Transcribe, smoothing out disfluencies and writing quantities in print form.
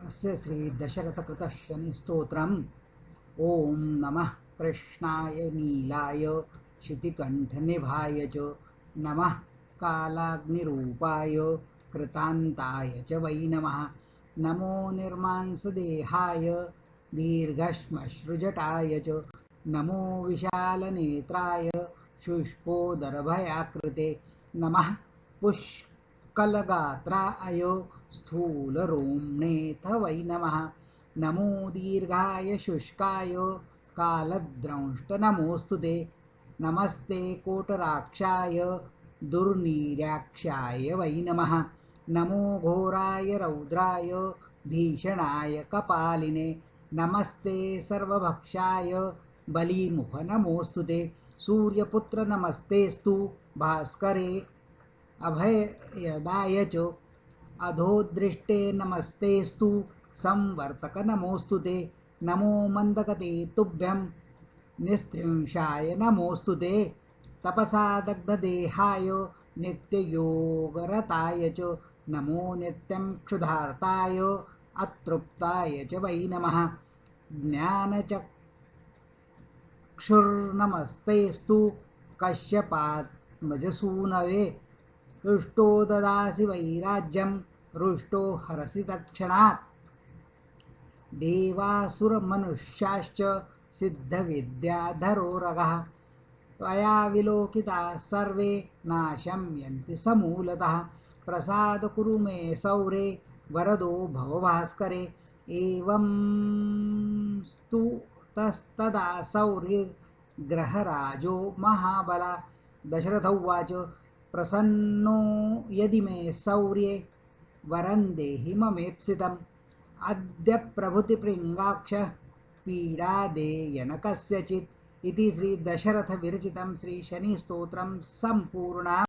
अस्य श्री दशरथकृतः शनिस्तोत्रम्। ओम नमः कृष्णाय नीलाय शितिकण्ठनिभाय च नमः कालाग्निरूपाय कृतान्ताय च वै नमः। नमो निर्मांसदेहाय दीर्घश्मश्रुजटाय च नमो विशालनेत्राय शुष्कोदरभयाकृते नमः पुष्कलगात्राय स्थूलरोम्णेऽथ वै नमः। नमो दीर्घाय शुष्काय कालद्रंष्ट नमोऽस्तु ते। नमस्ते कोटराक्षाय दुर्नीर्याक्षाय वै नमः। नमो घोराय रौद्राय भीषणाय कपालिने नमस्ते सर्वभक्षाय बलिमुख नमोऽस्तु ते। सूर्यपुत्र नमस्तेस्तु भास्करे अभयदाय च अधोदृष्टे नमस्तेस्तु संवर्तक नमोऽस्तु ते। नमो मन्दगते तुभ्यं निस्त्रिंशाय नमोऽस्तु ते। तपसा दग्धदेहाय नित्ययोगरताय च नमो नित्यं क्षुधार्ताय अतृप्ताय च वै नमः। ज्ञानचक्षुर्नमस्तेस्तु कश्यपात्मजसूनवे रुष्टो ददासि वैराज्यं रुष्टो हरसि तत्क्षणात्। देवासुरमनुष्याश्च सिद्धविद्याधरोरगः त्वया विलोकिताः सर्वे नाशं यन्ति समूलतः। प्रसाद कुरु मे सौरे वरदो भव भास्करे। एवं स्तु तस्तदा सौर्यग्रहराजो महाबला। दशरथ उवाच प्रसन्नो यदि मे सौर्ये वरं देहि ममेप्सितम्। अद्य प्रभृतिप्रिङ्गाक्षः पीडादेयन कस्यचित्। इति श्री दशरथ विरचितं श्री शनिस्तोत्रं सम्पूर्णम्।